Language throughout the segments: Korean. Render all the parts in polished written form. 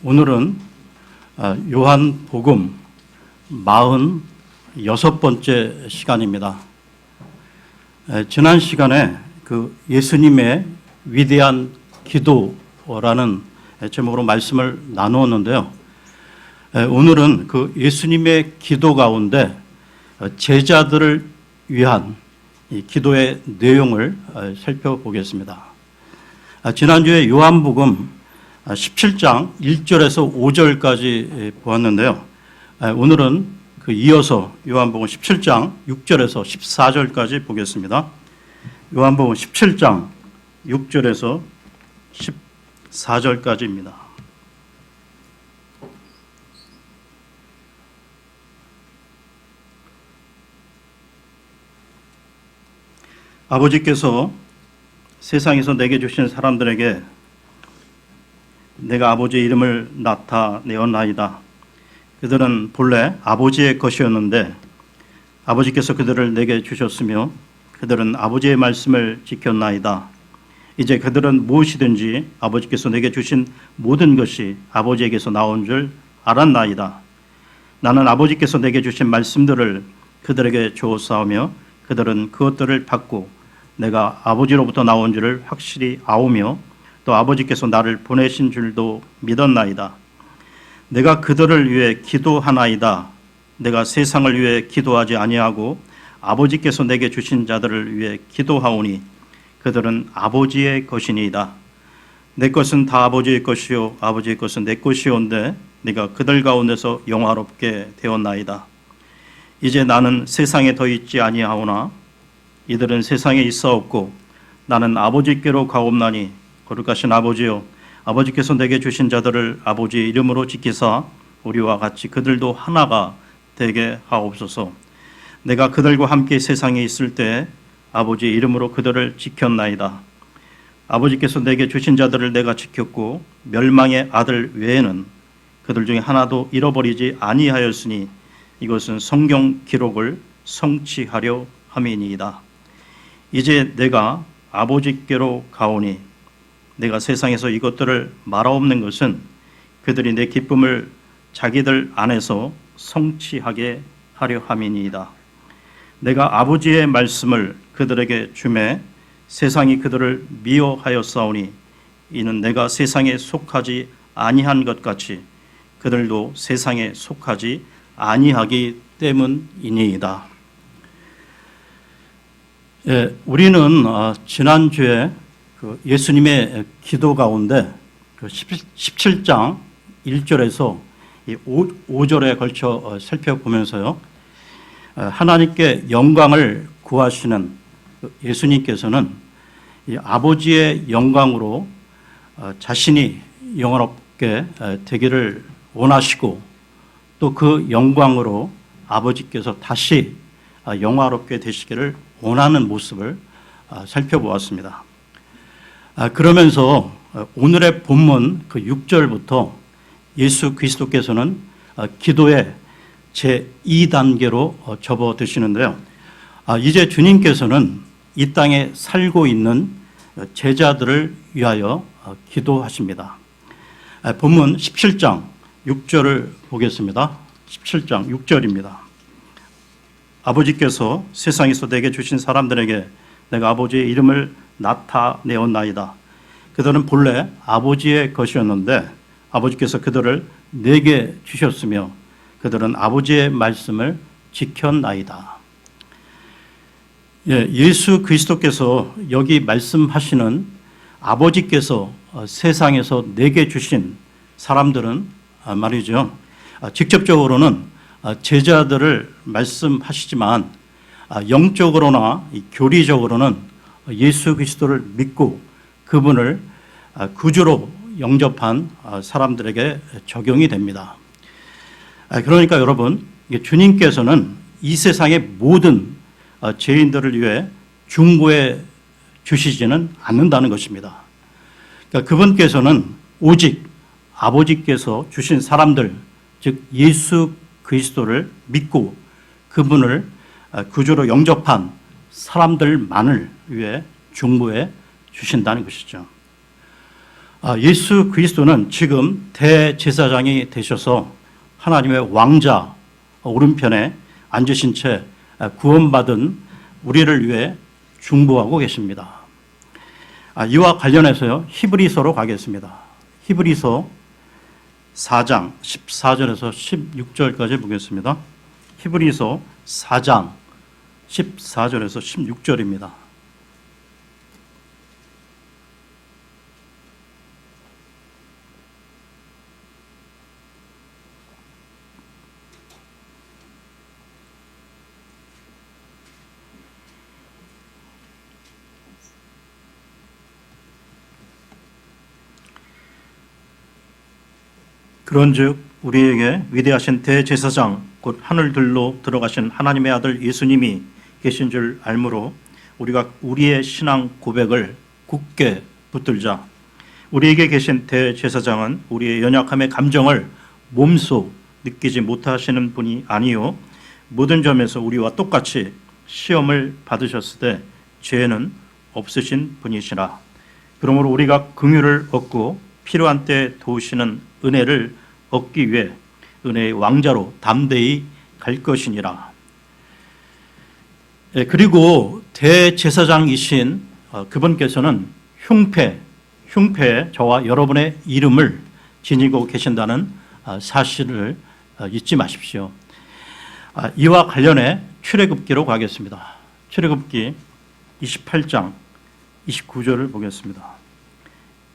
오늘은 요한복음 46번째 시간입니다. 지난 시간에 그 예수님의 위대한 기도라는 제목으로 말씀을 나누었는데요. 오늘은 그 예수님의 기도 가운데 제자들을 위한 이 기도의 내용을 살펴보겠습니다. 지난주에 요한복음 17장 1절에서 5절까지 보았는데요. 오늘은 그 이어서 요한복음 17장 6절에서 14절까지 보겠습니다. 요한복음 17장 6절에서 14절까지입니다. 아버지께서 세상에서 내게 주신 사람들에게 내가 아버지의 이름을 나타내었나이다. 그들은 본래 아버지의 것이었는데 아버지께서 그들을 내게 주셨으며 그들은 아버지의 말씀을 지켰나이다. 이제 그들은 무엇이든지 아버지께서 내게 주신 모든 것이 아버지에게서 나온 줄 알았나이다. 나는 아버지께서 내게 주신 말씀들을 그들에게 주었사오며 그들은 그것들을 받고 내가 아버지로부터 나온 줄을 확실히 아오며 또 아버지께서 나를 보내신 줄도 믿었나이다. 내가 그들을 위해 기도하나이다. 내가 세상을 위해 기도하지 아니하고 아버지께서 내게 주신 자들을 위해 기도하오니 그들은 아버지의 것이니이다. 내 것은 다 아버지의 것이요 아버지의 것은 내 것이온데 내가 그들 가운데서 영화롭게 되었나이다. 이제 나는 세상에 더 있지 아니하오나 이들은 세상에 있사옵고 나는 아버지께로 가옵나니 거룩하신 아버지여, 아버지께서 내게 주신 자들을 아버지의 이름으로 지키사 우리와 같이 그들도 하나가 되게 하옵소서. 내가 그들과 함께 세상에 있을 때 아버지의 이름으로 그들을 지켰나이다. 아버지께서 내게 주신 자들을 내가 지켰고 멸망의 아들 외에는 그들 중에 하나도 잃어버리지 아니하였으니 이것은 성경 기록을 성취하려 함이니이다. 이제 내가 아버지께로 가오니 내가 세상에서 이것들을 말하옵는 것은 그들이 내 기쁨을 자기들 안에서 성취하게 하려 함이니이다. 내가 아버지의 말씀을 그들에게 주매 세상이 그들을 미워하였사오니 이는 내가 세상에 속하지 아니한 것 같이 그들도 세상에 속하지 아니하기 때문이니이다. 우리는 지난주에 그 예수님의 기도 가운데 그 17장 1절에서 5절에 걸쳐 살펴보면서요, 하나님께 영광을 구하시는 예수님께서는 이 아버지의 영광으로 자신이 영원롭게 되기를 원하시고 또 그 영광으로 아버지께서 다시 영화롭게 되시기를 원하는 모습을 살펴보았습니다. 그러면서 오늘의 본문 그 6절부터 예수 그리스도께서는 기도의 제2단계로 접어드시는데요. 이제 주님께서는 이 땅에 살고 있는 제자들을 위하여 기도하십니다. 본문 17장 6절을 보겠습니다. 17장 6절입니다. 아버지께서 세상에서 내게 주신 사람들에게 내가 아버지의 이름을 나타내었나이다. 그들은 본래 아버지의 것이었는데 아버지께서 그들을 내게 주셨으며 그들은 아버지의 말씀을 지켰나이다. 예수 그리스도께서 여기 말씀하시는 아버지께서 세상에서 내게 주신 사람들은 말이죠, 직접적으로는 제자들을 말씀하시지만 영적으로나 교리적으로는 예수 그리스도를 믿고 그분을 구주로 영접한 사람들에게 적용이 됩니다. 그러니까 여러분, 주님께서는 이 세상의 모든 죄인들을 위해 중보해 주시지는 않는다는 것입니다. 그러니까 그분께서는 오직 아버지께서 주신 사람들, 즉 예수 그리스도를 믿고 그분을 구주로 영접한 사람들만을 위해 중보해 주신다는 것이죠. 예수 그리스도는 지금 대제사장이 되셔서 하나님의 왕자 오른편에 앉으신 채 구원받은 우리를 위해 중보하고 계십니다. 이와 관련해서요, 히브리서로 가겠습니다. 히브리서 4장 14절에서 16절까지 보겠습니다. 히브리서 4장 14절에서 16절입니다. 그런즉 우리에게 위대하신 대제사장 곧 하늘들로 들어가신 하나님의 아들 예수님이 계신 줄 알므로 우리가 우리의 신앙 고백을 굳게 붙들자. 우리에게 계신 대제사장은 우리의 연약함의 감정을 몸소 느끼지 못하시는 분이 아니요 모든 점에서 우리와 똑같이 시험을 받으셨을 때 죄는 없으신 분이시라. 그러므로 우리가 긍휼을 얻고 필요한 때에 도우시는 은혜를 얻기 위해 은혜의 왕자로 담대히 갈 것이니라. 그리고 대제사장이신 그분께서는 흉패에 저와 여러분의 이름을 지니고 계신다는 사실을 잊지 마십시오. 이와 관련해 출애굽기로 가겠습니다. 출애굽기 28장 29절을 보겠습니다.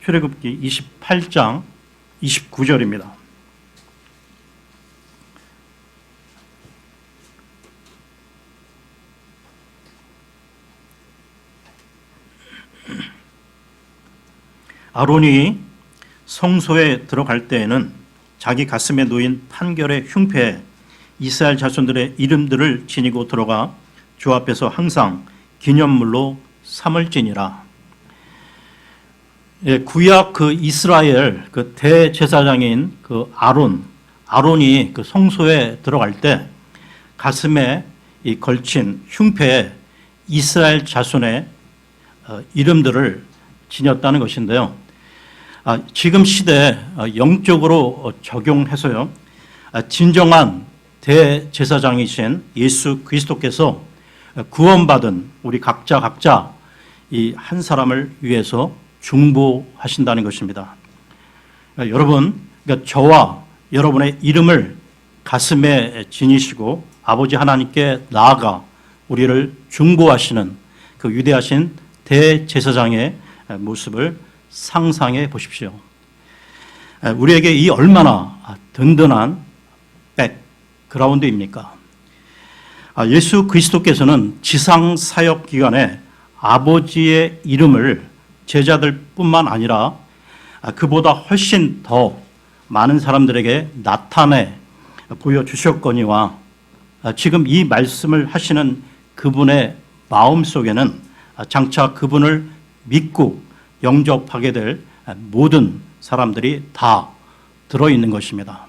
출애굽기 28장 29절입니다. 아론이 성소에 들어갈 때에는 자기 가슴에 놓인 판결의 흉패에 이스라엘 자손들의 이름들을 지니고 들어가 주 앞에서 항상 기념물로 삼을지니라. 구약 그 이스라엘 그 대제사장인 그 아론이 그 성소에 들어갈 때 가슴에 이 걸친 흉패에 이스라엘 자손의 이름들을 지녔다는 것인데요. 지금 시대에 영적으로 적용해서요, 진정한 대제사장이신 예수 그리스도께서 구원받은 우리 각자 이 한 사람을 위해서 중보하신다는 것입니다. 여러분, 그러니까 저와 여러분의 이름을 가슴에 지니시고 아버지 하나님께 나아가 우리를 중보하시는 그 위대하신 대제사장의 모습을 상상해 보십시오. 우리에게 이 얼마나 든든한 백그라운드입니까? 예수 그리스도께서는 지상 사역 기간에 아버지의 이름을 제자들뿐만 아니라 그보다 훨씬 더 많은 사람들에게 나타내 보여주셨거니와 지금 이 말씀을 하시는 그분의 마음속에는 장차 그분을 믿고 영접하게 될 모든 사람들이 다 들어있는 것입니다.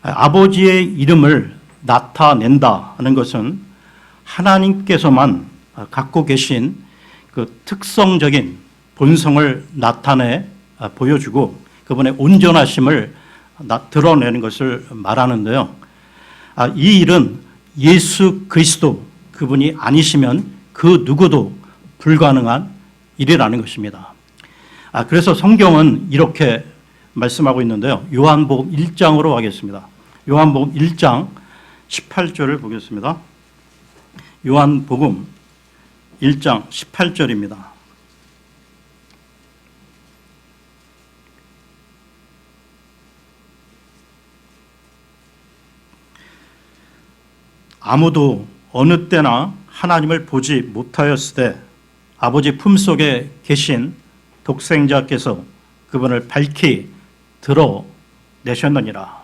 아버지의 이름을 나타낸다는 것은 하나님께서만 갖고 계신 그 특성적인 본성을 나타내 보여주고 그분의 온전하심을 드러내는 것을 말하는데요. 이 일은 예수 그리스도 그분이 아니시면 그 누구도 불가능한 일이라는 것입니다. 그래서 성경은 이렇게 말씀하고 있는데요. 요한복음 1장으로 가겠습니다. 요한복음 1장 18절을 보겠습니다. 요한복음 1장 18절입니다. 아무도 어느 때나 하나님을 보지 못하였을 때 아버지 품속에 계신 독생자께서 그분을 밝히 드러내셨느니라.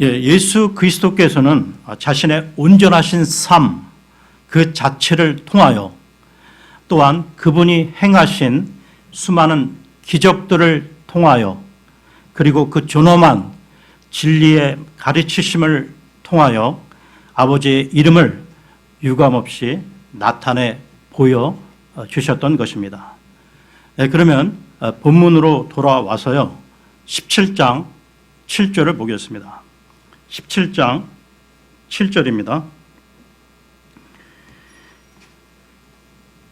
예수 그리스도께서는 자신의 온전하신 삶 그 자체를 통하여 또한 그분이 행하신 수많은 기적들을 통하여 그리고 그 존엄한 진리의 가르치심을 통하여 아버지의 이름을 유감없이 나타내 보여주셨던 것입니다. 그러면 본문으로 돌아와서요. 17장 7절을 보겠습니다. 17장 7절입니다.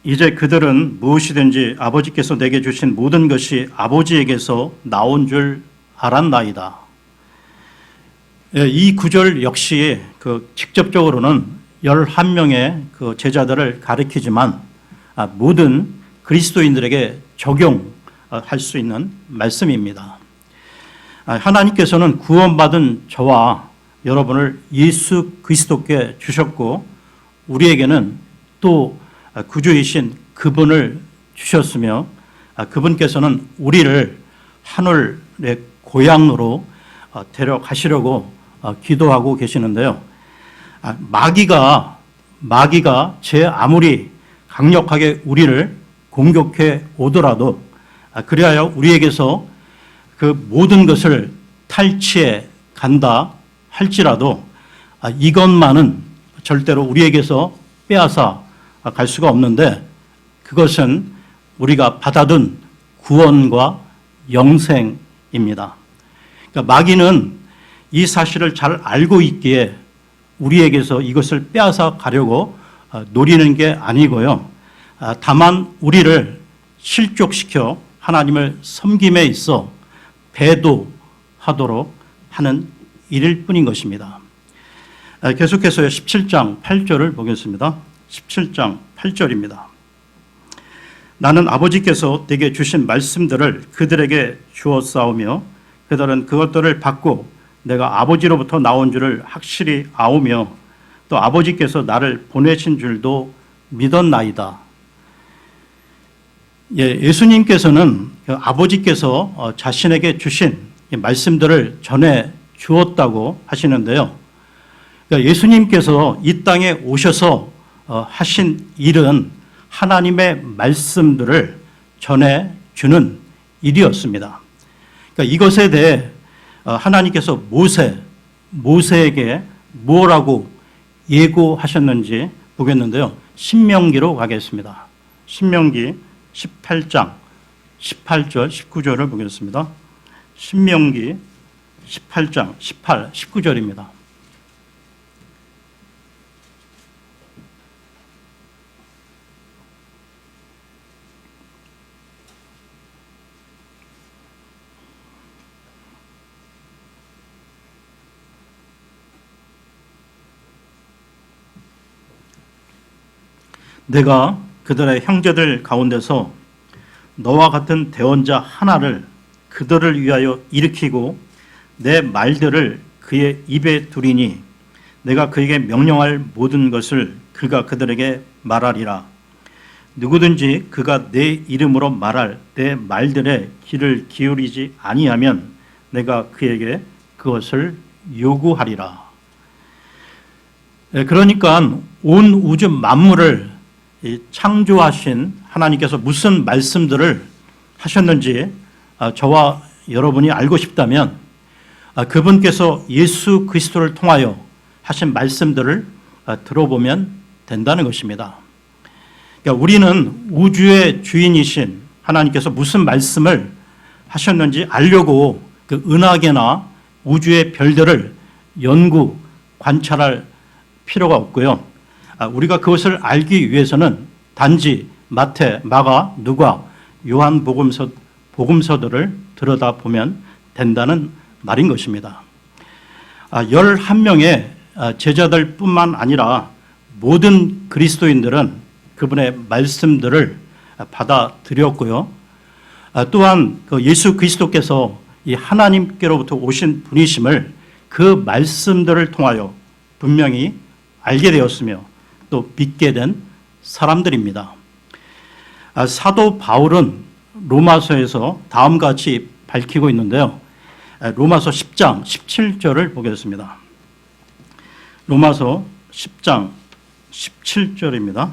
이제 그들은 무엇이든지 아버지께서 내게 주신 모든 것이 아버지에게서 나온 줄 알았나이다. 이 구절 역시 직접적으로는 11명의 제자들을 가리키지만 모든 그리스도인들에게 적용할 수 있는 말씀입니다. 하나님께서는 구원받은 저와 여러분을 예수 그리스도께 주셨고 우리에게는 또 구주이신 그분을 주셨으며 그분께서는 우리를 하늘의 고향으로 데려가시려고 기도하고 계시는데요. 마귀가 제 아무리 강력하게 우리를 공격해 오더라도 그리하여 우리에게서 그 모든 것을 탈취해 간다 할지라도 이것만은 절대로 우리에게서 빼앗아 갈 수가 없는데 그것은 우리가 받아든 구원과 영생입니다. 그러니까 마귀는 이 사실을 잘 알고 있기에 우리에게서 이것을 빼앗아 가려고 노리는 게 아니고요. 다만 우리를 실족시켜 하나님을 섬김에 있어 배도하도록 하는 일일 뿐인 것입니다. 계속해서 17장 8절을 보겠습니다. 17장 8절입니다. 나는 아버지께서 내게 주신 말씀들을 그들에게 주었사오며 그들은 그것들을 받고 내가 아버지로부터 나온 줄을 확실히 아오며 또 아버지께서 나를 보내신 줄도 믿었나이다. 예수님께서는 아버지께서 자신에게 주신 말씀들을 전해 주었다고 하시는데요. 예수님께서 이 땅에 오셔서 하신 일은 하나님의 말씀들을 전해주는 일이었습니다. 그러니까 이것에 대해 하나님께서 모세에게 뭐라고 예고하셨는지 보겠는데요. 신명기로 가겠습니다. 신명기 18장 18절 19절을 보겠습니다. 신명기 18장 18, 19절입니다. 내가 그들의 형제들 가운데서 너와 같은 대언자 하나를 그들을 위하여 일으키고 내 말들을 그의 입에 두리니 내가 그에게 명령할 모든 것을 그가 그들에게 말하리라. 누구든지 그가 내 이름으로 말할 내 말들에 귀를 기울이지 아니하면 내가 그에게 그것을 요구하리라. 그러니까 온 우주 만물을 창조하신 하나님께서 무슨 말씀들을 하셨는지 저와 여러분이 알고 싶다면 그분께서 예수 그리스도를 통하여 하신 말씀들을 들어보면 된다는 것입니다. 그러니까 우리는 우주의 주인이신 하나님께서 무슨 말씀을 하셨는지 알려고 그 은하계나 우주의 별들을 연구, 관찰할 필요가 없고요. 우리가 그것을 알기 위해서는 단지 마태, 마가, 누가, 요한 복음서들을 들여다보면 된다는 말인 것입니다. 11명의 제자들뿐만 아니라 모든 그리스도인들은 그분의 말씀들을 받아들였고요. 또한 예수 그리스도께서 이 하나님께로부터 오신 분이심을 그 말씀들을 통하여 분명히 알게 되었으며 또 믿게 된 사람들입니다. 사도 바울은 로마서에서 다음과 같이 밝히고 있는데요. 로마서 10장 17절을 보겠습니다. 로마서 10장 17절입니다.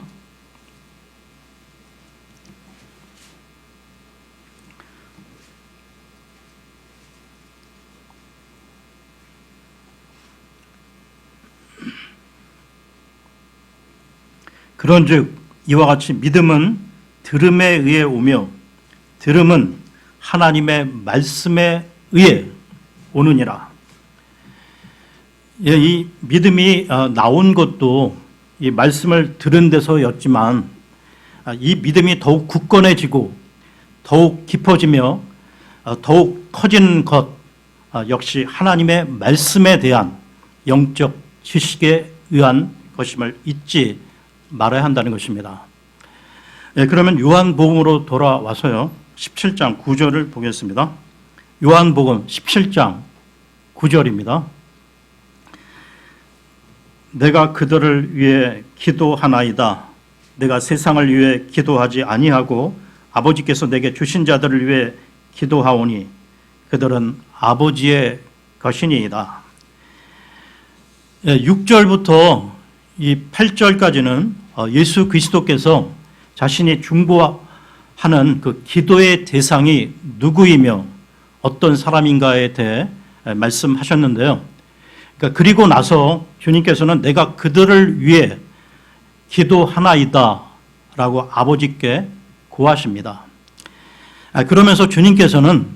그런즉 이와 같이 믿음은 들음에 의해 오며 들음은 하나님의 말씀에 의해 오느니라. 이 믿음이 나온 것도 이 말씀을 들은 데서였지만 이 믿음이 더욱 굳건해지고 더욱 깊어지며 더욱 커지는 것 역시 하나님의 말씀에 대한 영적 지식에 의한 것임을 잊지 말아야 한다는 것입니다. 그러면 요한복음으로 돌아와서요. 17장 9절을 보겠습니다. 요한복음 17장 9절입니다. 내가 그들을 위해 기도하나이다. 내가 세상을 위해 기도하지 아니하고 아버지께서 내게 주신 자들을 위해 기도하오니 그들은 아버지의 것이니이다. 6절부터 이 8절까지는 예수 그리스도께서 자신이 중보하는 그 기도의 대상이 누구이며 어떤 사람인가에 대해 말씀하셨는데요. 그러니까 그리고 나서 주님께서는 내가 그들을 위해 기도하나이다 라고 아버지께 고하십니다. 그러면서 주님께서는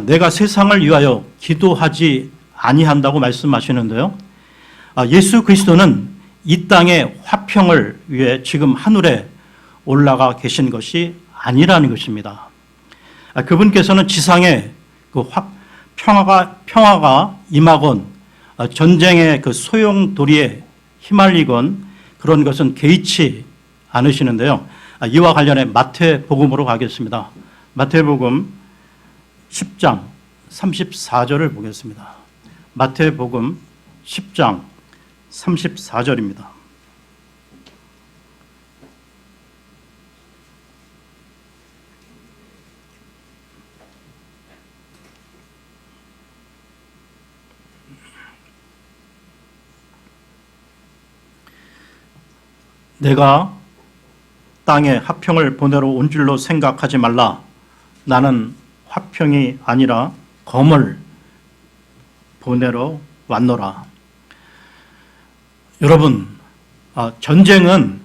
내가 세상을 위하여 기도하지 아니한다고 말씀하시는데요. 예수 그리스도는 이 땅의 화평을 위해 지금 하늘에 올라가 계신 것이 아니라는 것입니다. 그분께서는 지상에 그 평화가 임하건 전쟁의 그 소용돌이에 휘말리건 그런 것은 개의치 않으시는데요. 이와 관련해 마태복음으로 가겠습니다. 마태복음 10장 34절을 보겠습니다. 마태복음 10장 34절입니다. 내가 땅에 화평을 보내러 온 줄로 생각하지 말라. 나는 화평이 아니라 검을 보내러 왔노라. 여러분, 전쟁은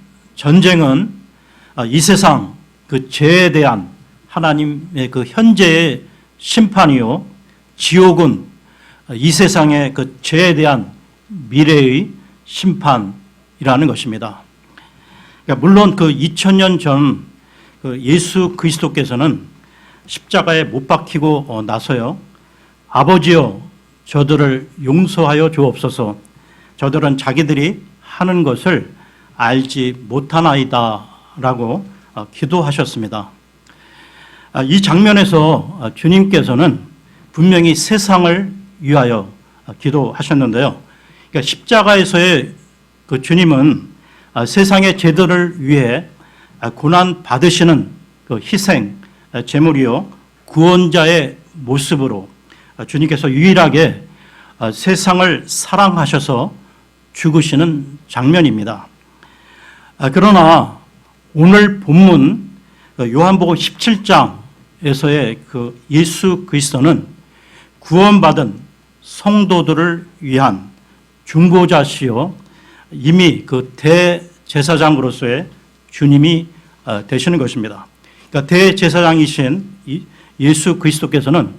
이 세상 그 죄에 대한 하나님의 그 현재의 심판이요, 지옥은 이 세상의 그 죄에 대한 미래의 심판이라는 것입니다. 그러니까 물론 그 2000년 전 그 예수 그리스도께서는 십자가에 못 박히고 나서요, 아버지여 저들을 용서하여 주옵소서. 저들은 자기들이 하는 것을 알지 못하나이다 라고 기도하셨습니다. 이 장면에서 주님께서는 분명히 세상을 위하여 기도하셨는데요. 그러니까 십자가에서의 그 주님은 세상의 죄들을 위해 고난 받으시는 그 희생 제물이요, 구원자의 모습으로 주님께서 유일하게 세상을 사랑하셔서 죽으시는 장면입니다. 그러나 오늘 본문 요한복음 17장에서의 그 예수 그리스도는 구원받은 성도들을 위한 중보자시요, 이미 그 대제사장으로서의 주님이 되시는 것입니다. 그러니까 대제사장이신 예수 그리스도께서는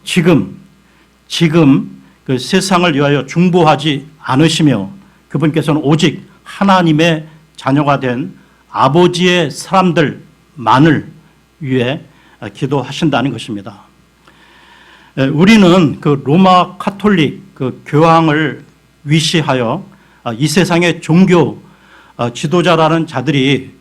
지금 그 세상을 위하여 중보하지 않으시며 그분께서는 오직 하나님의 자녀가 된 아버지의 사람들만을 위해 기도하신다는 것입니다. 우리는 그 로마 카톨릭 그 교황을 위시하여 이 세상의 종교 지도자라는 자들이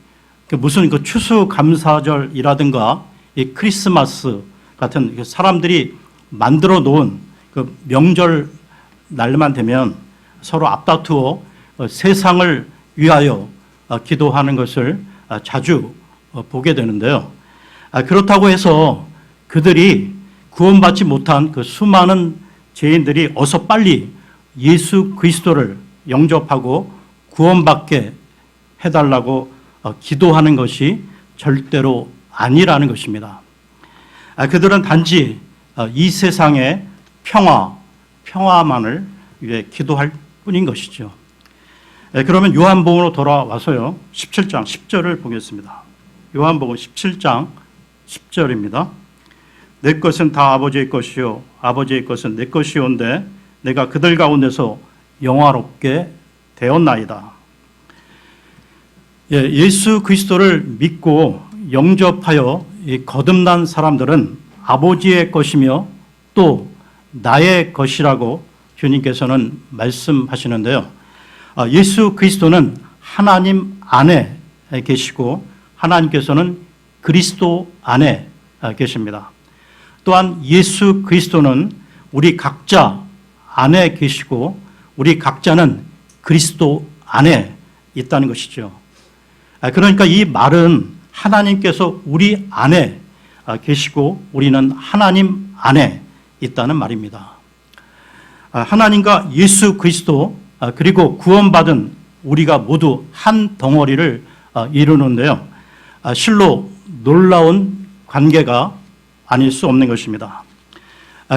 무슨 그 추수감사절이라든가 이 크리스마스 같은 사람들이 만들어 놓은 그 명절 날만 되면 서로 앞다투어 세상을 위하여 기도하는 것을 자주 보게 되는데요. 그렇다고 해서 그들이 구원받지 못한 그 수많은 죄인들이 어서 빨리 예수 그리스도를 영접하고 구원받게 해달라고 기도하는 것이 절대로 아니라는 것입니다. 그들은 단지 이 세상의 평화만을 위해 기도할 뿐인 것이죠. 그러면 요한복음으로 돌아와서요, 17장 10절을 보겠습니다. 요한복음 17장 10절입니다. 내 것은 다 아버지의 것이요 아버지의 것은 내 것이온데 내가 그들 가운데서 영화롭게 되었나이다. 예수 그리스도를 믿고 영접하여 거듭난 사람들은 아버지의 것이며 또 나의 것이라고 주님께서는 말씀하시는데요. 예수 그리스도는 하나님 안에 계시고 하나님께서는 그리스도 안에 계십니다. 또한 예수 그리스도는 우리 각자 안에 계시고 우리 각자는 그리스도 안에 있다는 것이죠. 그러니까 이 말은 하나님께서 우리 안에 계시고 우리는 하나님 안에 있다는 말입니다. 하나님과 예수 그리스도 그리고 구원받은 우리가 모두 한 덩어리를 이루는데요. 실로 놀라운 관계가 아닐 수 없는 것입니다.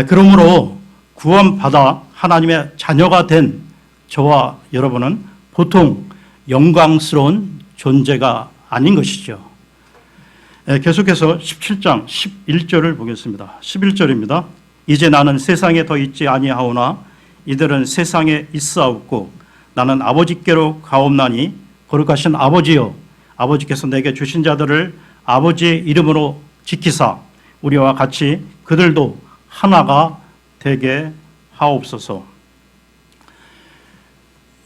그러므로 구원받아 하나님의 자녀가 된 저와 여러분은 보통 영광스러운 존재가 아닌 것이죠. 계속해서 17장 11절을 보겠습니다. 11절입니다. 이제 나는 세상에 더 있지 아니하오나 이들은 세상에 있사옵고 나는 아버지께로 가옵나니 거룩하신 아버지여 아버지께서 내게 주신 자들을 아버지의 이름으로 지키사 우리와 같이 그들도 하나가 되게 하옵소서.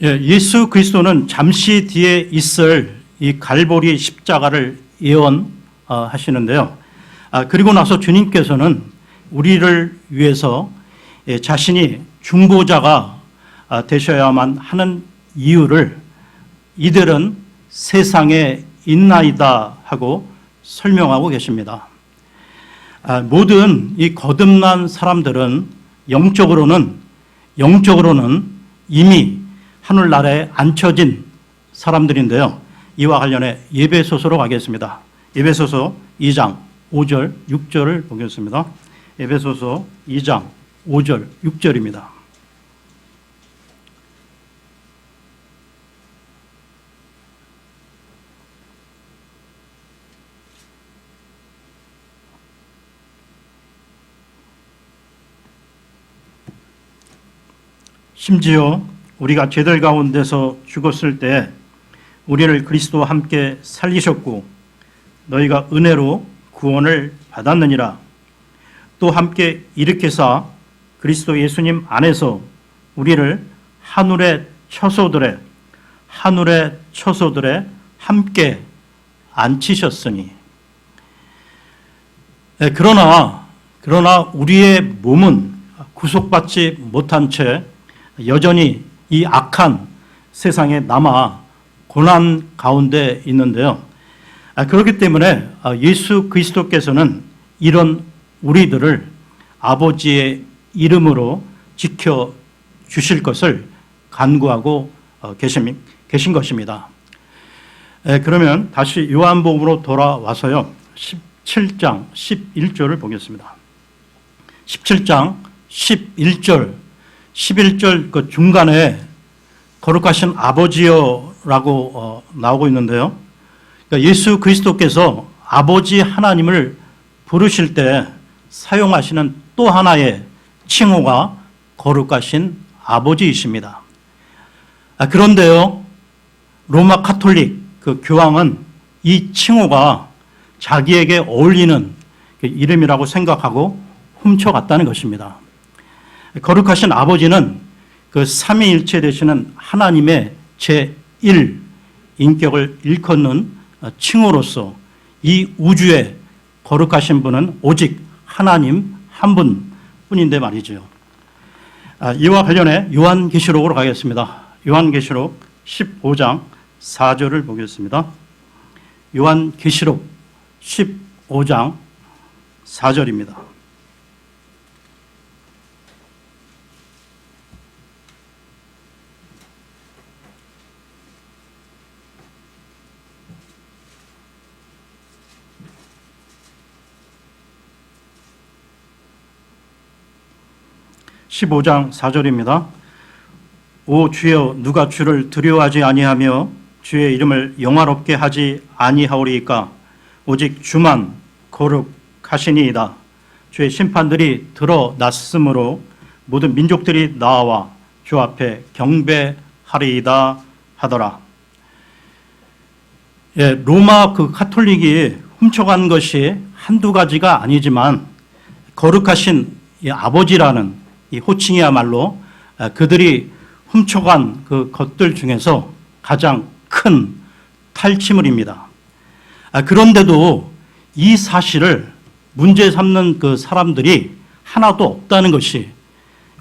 예수 그리스도는 잠시 뒤에 있을 이 갈보리 십자가를 예언하시는데요. 그리고 나서 주님께서는 우리를 위해서 자신이 중보자가 되셔야만 하는 이유를 이들은 세상에 있나이다 하고 설명하고 계십니다. 모든 이 거듭난 사람들은 영적으로는 이미 하늘나라에 앉혀진 사람들인데요. 이와 관련해 에베소서로 가겠습니다. 에베소서 2장 5절 6절을 보겠습니다. 에베소서 2장 5절 6절입니다. 심지어 우리가 죄들 가운데서 죽었을 때 우리를 그리스도와 함께 살리셨고 너희가 은혜로 구원을 받았느니라. 또 함께 일으키사 그리스도 예수님 안에서 우리를 하늘의 처소들에 함께 앉히셨으니. 그러나 우리의 몸은 구속받지 못한 채 여전히 이 악한 세상에 남아 고난 가운데 있는데요. 그렇기 때문에 예수 그리스도께서는 이런 우리들을 아버지의 이름으로 지켜 주실 것을 간구하고 계신 것입니다. 그러면 다시 요한복음으로 돌아와서요. 17장 11절을 보겠습니다. 17장 11절 그 중간에 거룩하신 아버지여라고 나오고 있는데요. 그러니까 예수 그리스도께서 아버지 하나님을 부르실 때 사용하시는 또 하나의 칭호가 거룩하신 아버지이십니다. 그런데요, 로마 카톨릭 그 교황은 이 칭호가 자기에게 어울리는 이름이라고 생각하고 훔쳐갔다는 것입니다. 거룩하신 아버지는 그 삼위일체 되시는 하나님의 제1 인격을 일컫는 칭호로서 이 우주에 거룩하신 분은 오직 하나님 한 분뿐인데 말이죠. 이와 관련해 요한계시록으로 가겠습니다. 요한계시록 15장 4절을 보겠습니다. 요한계시록 15장 4절입니다. (15장 4절입니다) 오 주여 누가 주를 두려워하지 아니하며 주의 이름을 영화롭게 하지 아니하오리이까 오직 주만 거룩하시니이다. 주의 심판들이 드러났으므로 모든 민족들이 나와 주 앞에 경배하리이다 하더라. 예, 로마 그 가톨릭이 훔쳐간 것이 한두 가지가 아니지만 거룩하신 이 아버지라는 이 호칭이야말로 그들이 훔쳐간 그 것들 중에서 가장 큰 탈취물입니다. 그런데도 이 사실을 문제 삼는 그 사람들이 하나도 없다는 것이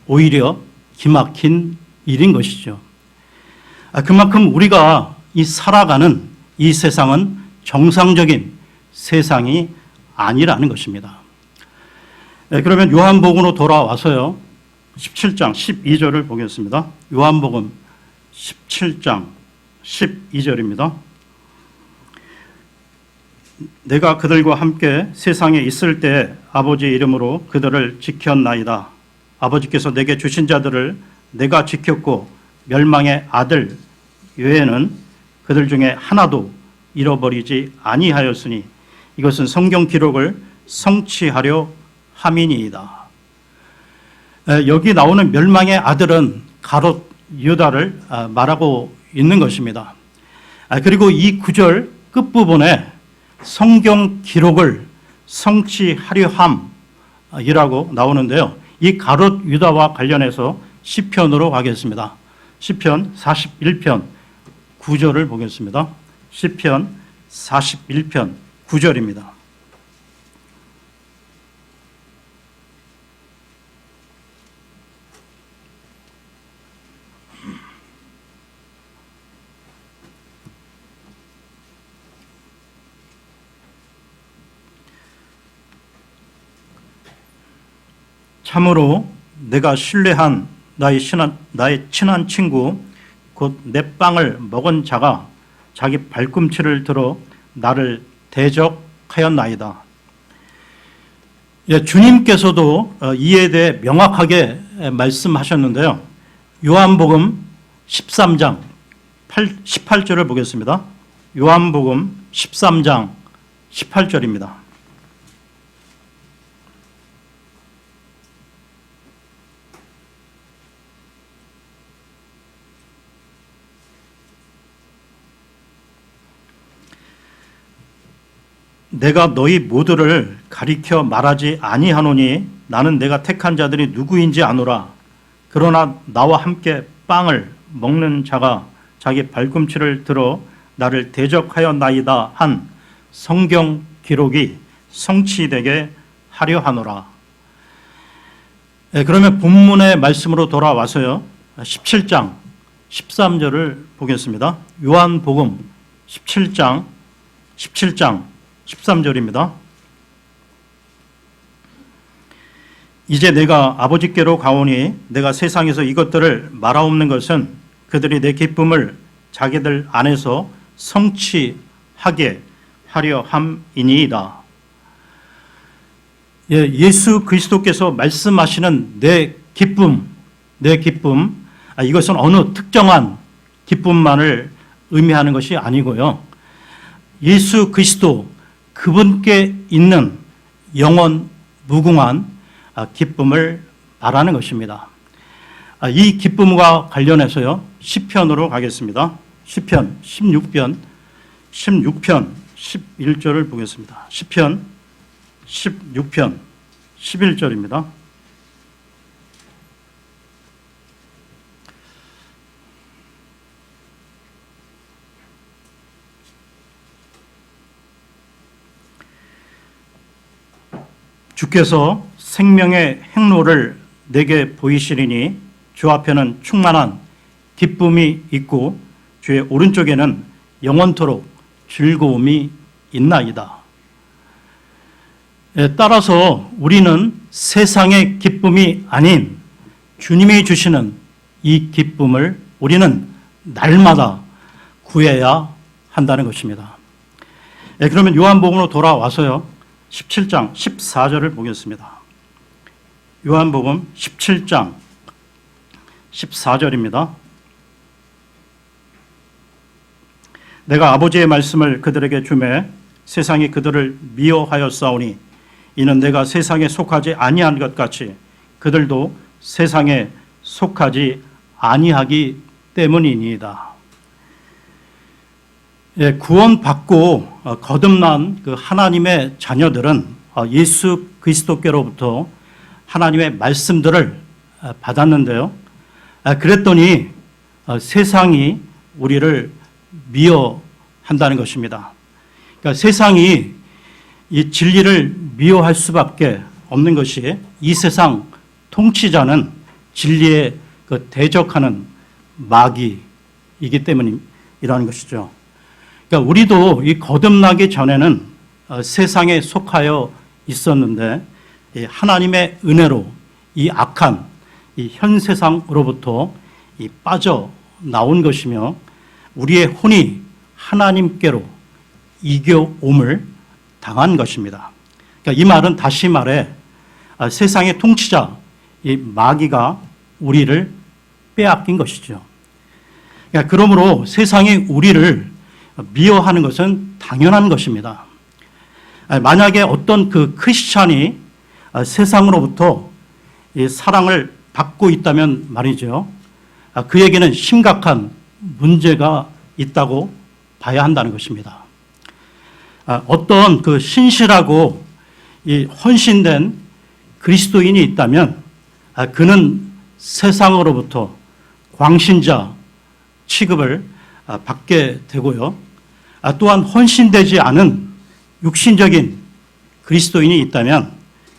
오히려 기막힌 일인 것이죠. 그만큼 우리가 이 살아가는 이 세상은 정상적인 세상이 아니라는 것입니다. 그러면 요한복음으로 돌아와서요. 17장 12절을 보겠습니다. 요한복음 17장 12절입니다. 내가 그들과 함께 세상에 있을 때 아버지의 이름으로 그들을 지켰나이다. 아버지께서 내게 주신 자들을 내가 지켰고 멸망의 아들 외에는 그들 중에 하나도 잃어버리지 아니하였으니 이것은 성경 기록을 성취하려 함이니이다. 여기 나오는 멸망의 아들은 가롯 유다를 말하고 있는 것입니다. 그리고 이 구절 끝부분에 성경 기록을 성취하려 함이라고 나오는데요. 이 가롯 유다와 관련해서 시편으로 가겠습니다. 시편 41편 9절을 보겠습니다. 시편 41편 9절입니다. 참으로 내가 신뢰한 나의 친한 친구 곧 내 빵을 먹은 자가 자기 발꿈치를 들어 나를 대적하였나이다. 예, 주님께서도 이에 대해 명확하게 말씀하셨는데요. 요한복음 13장 18절을 보겠습니다. 요한복음 13장 18절입니다. 내가 너희 모두를 가리켜 말하지 아니하노니 나는 내가 택한 자들이 누구인지 아노라. 그러나 나와 함께 빵을 먹는 자가 자기 발꿈치를 들어 나를 대적하였나이다 한 성경 기록이 성취되게 하려 하노라. 그러면 본문의 말씀으로 돌아와서요. 17장 13절을 보겠습니다. 요한복음 17장 13절입니다. 이제 내가 아버지께로 가오니 내가 세상에서 이것들을 말하옵는 것은 그들이 내 기쁨을 자기들 안에서 성취하게 하려 함이니이다. 예수 그리스도께서 말씀하시는 내 기쁨, 이것은 어느 특정한 기쁨만을 의미하는 것이 아니고요. 예수 그리스도 그분께 있는 영원 무궁한 기쁨을 말하는 것입니다. 이 기쁨과 관련해서요. 시편으로 가겠습니다. 시편 16편 11절을 보겠습니다. 시편 16편 11절입니다. 주께서 생명의 행로를 내게 보이시리니 주 앞에는 충만한 기쁨이 있고 주의 오른쪽에는 영원토록 즐거움이 있나이다. 따라서 우리는 세상의 기쁨이 아닌 주님이 주시는 이 기쁨을 우리는 날마다 구해야 한다는 것입니다. 그러면 요한복음으로 돌아와서요. 17장 14절을 보겠습니다. 요한복음 17장 14절입니다. 내가 아버지의 말씀을 그들에게 주매 세상이 그들을 미워하였사오니 이는 내가 세상에 속하지 아니한 것 같이 그들도 세상에 속하지 아니하기 때문이니이다. 예, 구원받고 거듭난 그 하나님의 자녀들은 예수 그리스도께로부터 하나님의 말씀들을 받았는데요. 그랬더니 세상이 우리를 미워한다는 것입니다. 그러니까 세상이 이 진리를 미워할 수밖에 없는 것이 이 세상 통치자는 진리에 대적하는 마귀이기 때문이라는 것이죠. 그러니까 우리도 이 거듭나기 전에는 세상에 속하여 있었는데 하나님의 은혜로 이 악한 이 현 세상으로부터 빠져 나온 것이며 우리의 혼이 하나님께로 이겨옴을 당한 것입니다. 그러니까 이 말은 다시 말해 세상의 통치자 이 마귀가 우리를 빼앗긴 것이죠. 그러니까 그러므로 세상이 우리를 미워하는 것은 당연한 것입니다. 만약에 어떤 그 크리스찬이 세상으로부터 이 사랑을 받고 있다면 말이죠. 그에게는 심각한 문제가 있다고 봐야 한다는 것입니다. 어떤 그 신실하고 이 헌신된 그리스도인이 있다면 그는 세상으로부터 광신자 취급을 받게 되고요. 또한 헌신되지 않은 육신적인 그리스도인이 있다면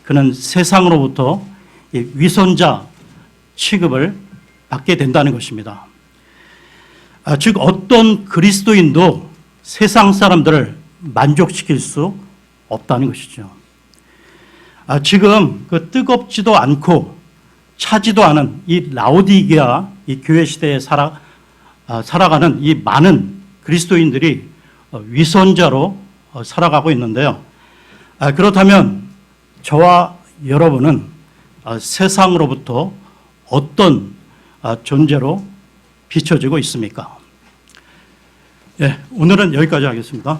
그는 세상으로부터 위선자 취급을 받게 된다는 것입니다. 즉 어떤 그리스도인도 세상 사람들을 만족시킬 수 없다는 것이죠. 지금 그 뜨겁지도 않고 차지도 않은 이 라오디게아 이 교회 시대에 살아가는 이 많은 그리스도인들이 위선자로 살아가고 있는데요. 그렇다면 저와 여러분은 세상으로부터 어떤 존재로 비춰지고 있습니까? 예, 오늘은 여기까지 하겠습니다.